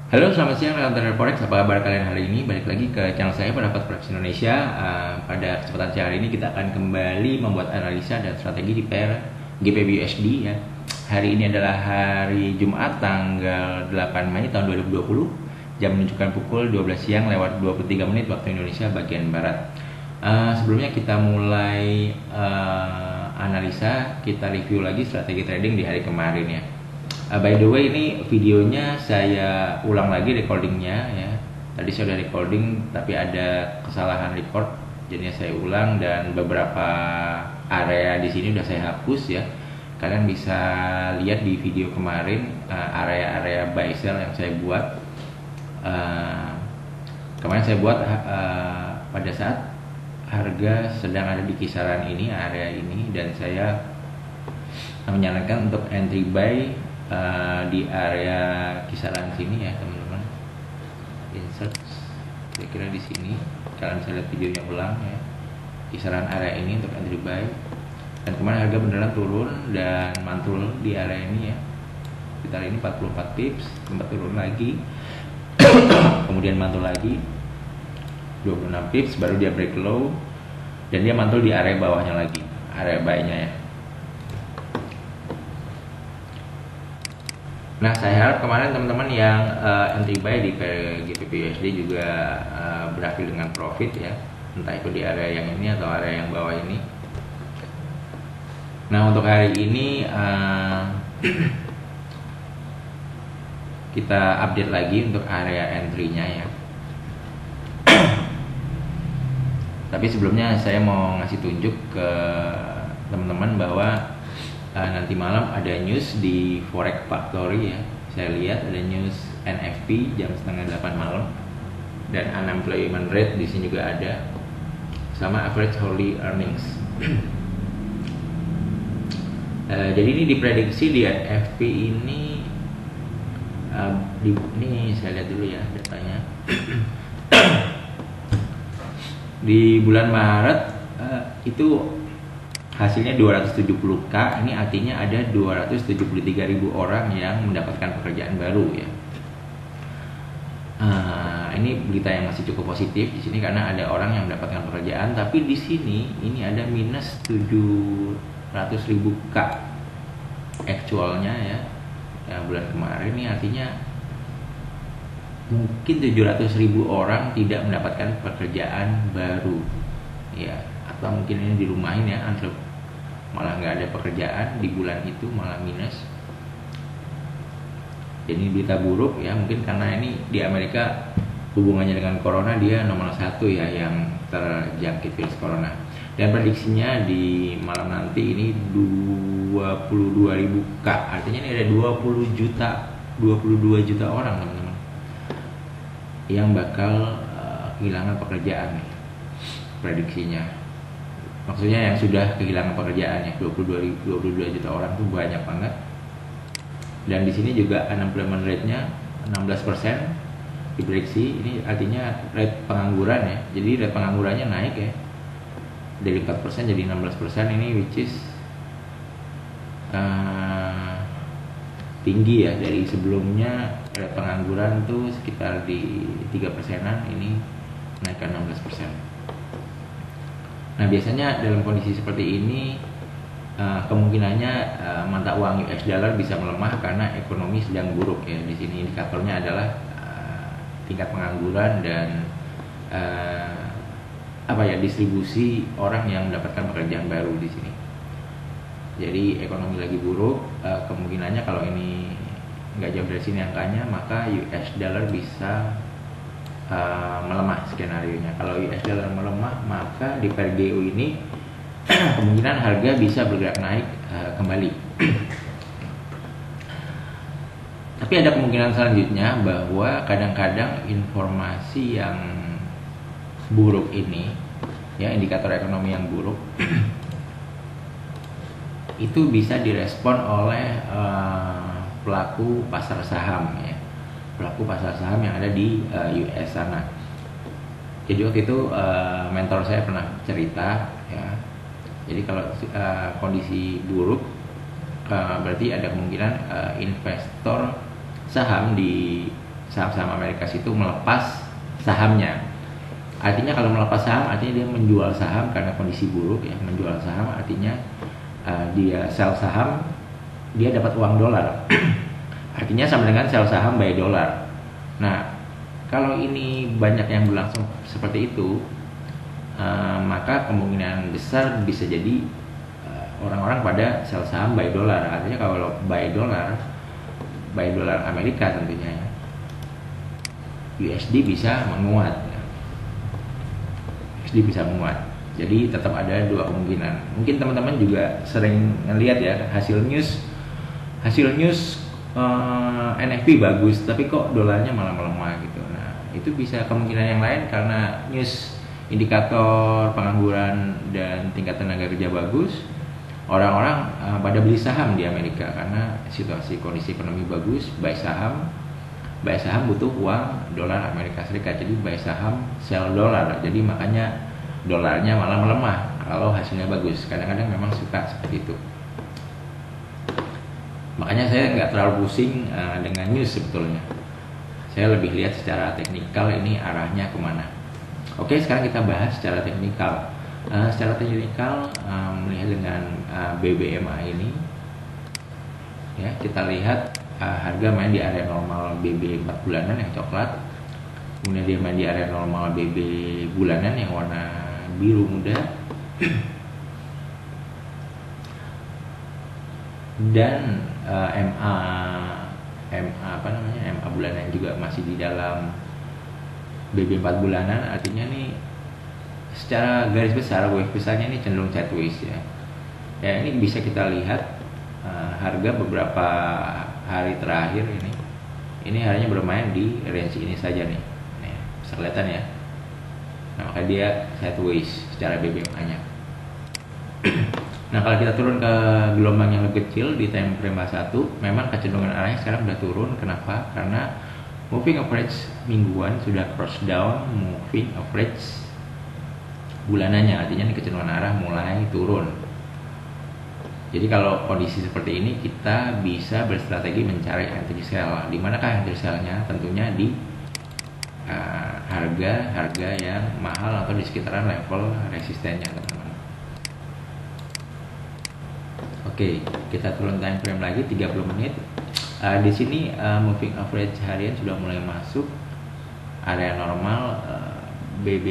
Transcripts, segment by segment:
Halo, selamat siang rekan trader forex. Apa kabar kalian hari ini? Balik lagi ke channel saya Pendapat Forex Indonesia. Pada kesempatan siang hari ini kita akan kembali membuat analisa dan strategi di pair GBP USD ya. Hari ini adalah hari Jumat tanggal 8 Mei tahun 2020. Jam menunjukkan pukul 12 siang lewat 23 menit waktu Indonesia bagian barat. Sebelumnya kita mulai analisa, kita review lagi strategi trading di hari kemarin ya. By the way, ini videonya saya ulang lagi recordingnya ya. Tadi saya udah recording tapi ada kesalahan record, jadinya saya ulang, dan beberapa area di sini udah saya hapus ya. Kalian bisa lihat di video kemarin area-area buy sell yang saya buat. Kemarin saya buat pada saat harga sedang ada di kisaran ini, area ini, dan saya menyarankan untuk entry buy di area kisaran sini ya teman-teman. Insert kira-kira di sini, kalian bisa lihat videonya ulang ya, kisaran area ini untuk entry buy. Dan kemarin harga beneran turun dan mantul di area ini ya, sekitar ini 44 pips, sempat turun lagi kemudian mantul lagi 26 pips, baru dia break low dan dia mantul di area bawahnya lagi, area buy-nya ya. Nah, saya harap kemarin teman-teman yang entry buy di GBP USD juga berakhir dengan profit ya, entah itu di area yang ini atau area yang bawah ini. Nah, untuk hari ini kita update lagi untuk area entry-nya ya. Tapi sebelumnya saya mau ngasih tunjuk ke teman-teman bahwa nanti malam ada news di Forex Factory ya. Saya lihat ada news NFP jam setengah 8 malam, dan unemployment rate di sini juga ada, sama average hourly earnings. Jadi ini diprediksi di NFP ini, ini saya lihat dulu ya datanya. Di bulan Maret itu hasilnya 270k, ini artinya ada 273.000 orang yang mendapatkan pekerjaan baru ya. Ini berita yang masih cukup positif di sini karena ada orang yang mendapatkan pekerjaan, tapi di sini ini ada minus 700.000k actualnya ya. Yang bulan kemarin ini artinya mungkin 700.000 orang tidak mendapatkan pekerjaan baru ya, atau mungkin ini dirumahin ya, malah nggak ada pekerjaan di bulan itu, malah minus. Jadi berita buruk ya, mungkin karena ini di Amerika hubungannya dengan corona, dia nomor 1 ya yang terjangkit virus corona. Dan prediksinya di malam nanti ini 22.000k, artinya ini ada 22 juta orang teman-teman yang bakal kehilangan pekerjaan nih, prediksinya. Maksudnya yang sudah kehilangan pekerjaan ya, 22 juta orang itu banyak banget. Dan di sini juga unemployment rate-nya 16% diprediksi. Ini artinya rate pengangguran ya. Jadi rate penganggurannya naik ya, dari 4% jadi 16%, ini which is tinggi ya. Dari sebelumnya rate pengangguran tuh sekitar di 3%-an, ini naikkan 16%. Nah, biasanya dalam kondisi seperti ini kemungkinannya mata uang US dollar bisa melemah karena ekonomi sedang buruk ya. Di sini indikatornya adalah tingkat pengangguran dan distribusi orang yang mendapatkan pekerjaan baru di sini. Jadi ekonomi lagi buruk, kemungkinannya kalau ini nggak jauh dari sini angkanya, maka US dollar bisa melemah skenario-nya. Kalau US dollar melemah, maka di pair GU ini kemungkinan harga bisa bergerak naik kembali. Tapi ada kemungkinan selanjutnya bahwa kadang-kadang informasi yang buruk ini ya, indikator ekonomi yang buruk itu bisa direspon oleh pelaku pasar saham ya, pelaku pasar saham yang ada di US sana. Jadi waktu itu mentor saya pernah cerita ya, jadi kalau kondisi buruk berarti ada kemungkinan investor saham di saham-saham Amerika itu melepas sahamnya. Artinya kalau melepas saham artinya dia menjual saham karena kondisi buruk ya. Menjual saham artinya dia sell saham, dia dapat uang dolar. Artinya sama dengan sell saham buy dolar. Nah, kalau ini banyak yang berlangsung seperti itu, maka kemungkinan besar bisa jadi orang-orang pada sell saham buy dolar. Artinya kalau buy dolar Amerika tentunya ya, USD bisa menguat ya. USD bisa menguat. Jadi tetap ada dua kemungkinan. Mungkin teman-teman juga sering ngelihat ya hasil news NFP bagus, tapi kok dolarnya malah melemah gitu. Nah, itu bisa kemungkinan yang lain karena news indikator pengangguran dan tingkat tenaga kerja bagus. Orang-orang pada beli saham di Amerika karena situasi kondisi ekonomi bagus, buy saham butuh uang dolar Amerika Serikat. Jadi buy saham, sell dolar. Jadi makanya dolarnya malah melemah kalau hasilnya bagus. Kadang-kadang memang suka seperti itu. Makanya saya nggak terlalu pusing dengan news sebetulnya. Saya lebih lihat secara teknikal ini arahnya kemana. Oke, sekarang kita bahas secara teknikal. Secara teknikal melihat dengan BBMA ini, ya kita lihat harga main di area normal BB 4 bulanan yang coklat. Kemudian dia main di area normal BB bulanan yang warna biru muda, dan MA bulanan juga masih di dalam BB 4 bulanan. Artinya nih secara garis besar wave besarnya ini cenderung sideways ya. Ya ini bisa kita lihat harga beberapa hari terakhir ini harinya bermain di range ini saja nih. Bisa kelihatan ya. Nah, maka dia sideways secara BBMA-nya. Nah, kalau kita turun ke gelombang yang lebih kecil di time frame 1, memang kecenderungan arahnya sekarang sudah turun. Kenapa? Karena moving average mingguan sudah cross down moving average bulanannya. Artinya ini kecenderungan arah mulai turun. Jadi kalau kondisi seperti ini kita bisa berstrategi mencari entry sell. Di manakah entry sell-nya? Tentunya di harga yang mahal atau di sekitaran level resistennya, teman-teman. Oke, kita turun time frame lagi 30 menit. Di sini moving average harian sudah mulai masuk area normal BB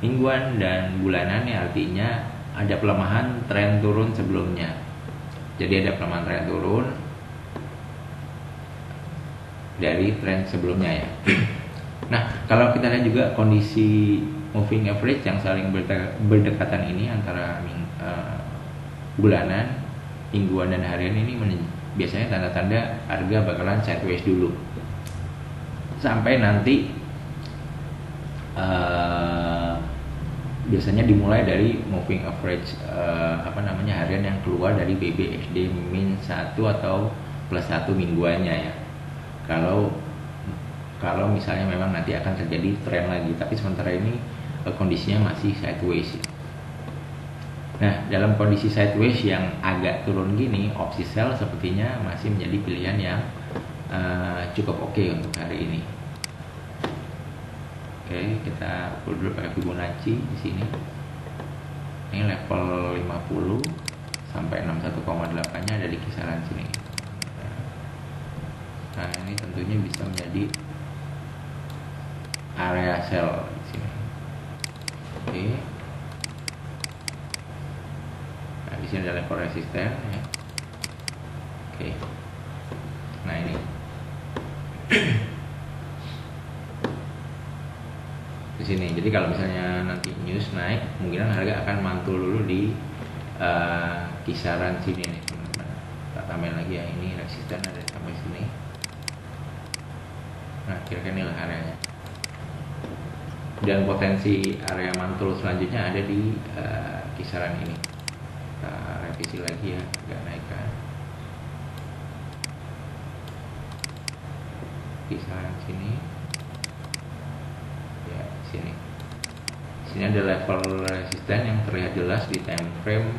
mingguan dan bulanan, ya artinya ada pelemahan tren turun sebelumnya. Jadi ada pelemahan tren turun dari tren sebelumnya ya. Nah, kalau kita lihat juga kondisi moving average yang saling berdekatan ini antara bulanan, mingguan dan harian ini biasanya tanda-tanda harga bakalan sideways dulu sampai nanti biasanya dimulai dari moving average harian yang keluar dari BBSD min 1 atau plus 1 mingguannya ya. Kalau misalnya memang nanti akan terjadi tren lagi, tapi sementara ini kondisinya masih sideways. Nah, dalam kondisi sideways yang agak turun gini, opsi sell sepertinya masih menjadi pilihan yang cukup oke untuk hari ini. Oke, kita pull dulu pakai Fibonacci di sini. Ini level 50 sampai 61,8-nya ada di kisaran sini. Nah, ini tentunya bisa menjadi area sell di sini. Oke. Nah, di sini ada level resisten ya. Oke. Nah, ini. Di sini. Jadi kalau misalnya nanti news naik, kemungkinan harga akan mantul dulu di kisaran sini nih, teman-teman. Kita tambahin lagi ya, ini resisten ada sampai sini. Nah, kira-kira inilah areanya. Dan potensi area mantul selanjutnya ada di kisaran ini. Kita revisi lagi ya, agak naikkan. Kisaran sini. Ya, sini. Sini ada level resisten yang terlihat jelas di time frame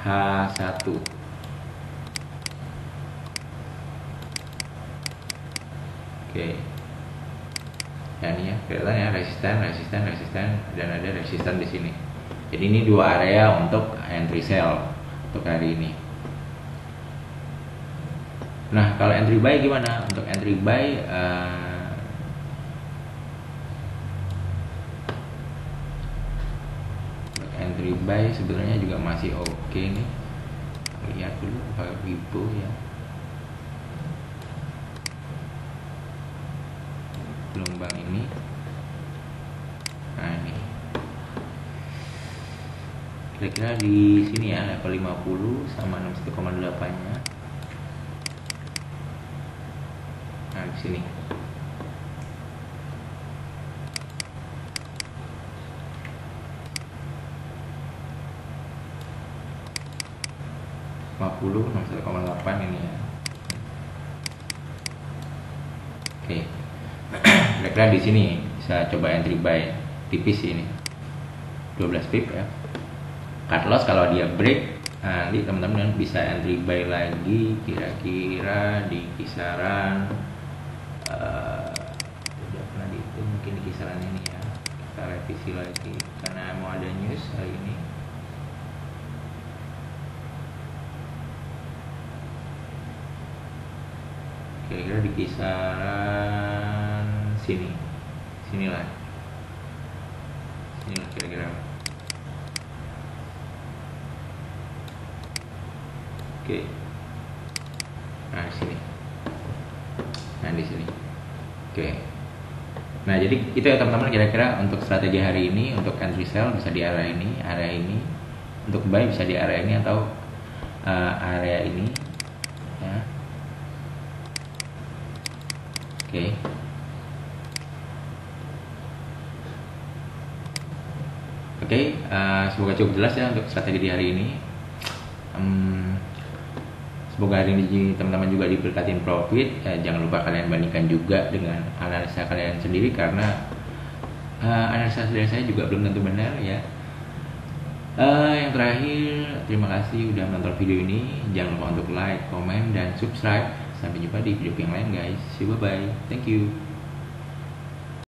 H1. Oke. Ya ini ya, kelihatan ya, resisten dan ada resisten di sini. Jadi ini dua area untuk entry sell untuk hari ini. Nah, kalau entry buy gimana? Untuk entry buy sebenarnya juga masih oke nih. Lihat dulu pakai Wibo ya. Gelombang ini. Nah, ini. Kira-kira di sini ya, level 50 sama 61,8-nya. Nah, di sini. Puluh 61,8 ini ya. Oke. Kira-kira di sini bisa coba entry buy tipis ini. 12 pip ya. Cut loss kalau dia break, nanti teman-teman bisa entry buy lagi kira-kira di kisaran udah pernah dihitung, mungkin di kisaran ini ya. Kita revisi lagi karena mau ada news hari ini. Kira-kira di kisaran sinilah kira-kira. Oke. Nah di sini. Oke. Nah jadi itu ya teman-teman, kira-kira untuk strategi hari ini. Untuk entry sell bisa di area ini, untuk buy bisa di area ini atau area ini ya. Oke, semoga cukup jelas ya untuk strategi di hari ini. Semoga hari ini teman-teman juga diberkatin profit. Jangan lupa kalian bandingkan juga dengan analisa kalian sendiri, karena analisa dari saya juga belum tentu benar ya. Yang terakhir, terima kasih udah menonton video ini. Jangan lupa untuk like, comment, dan subscribe. Sampai jumpa di video yang lain guys. See you, bye bye. Thank you.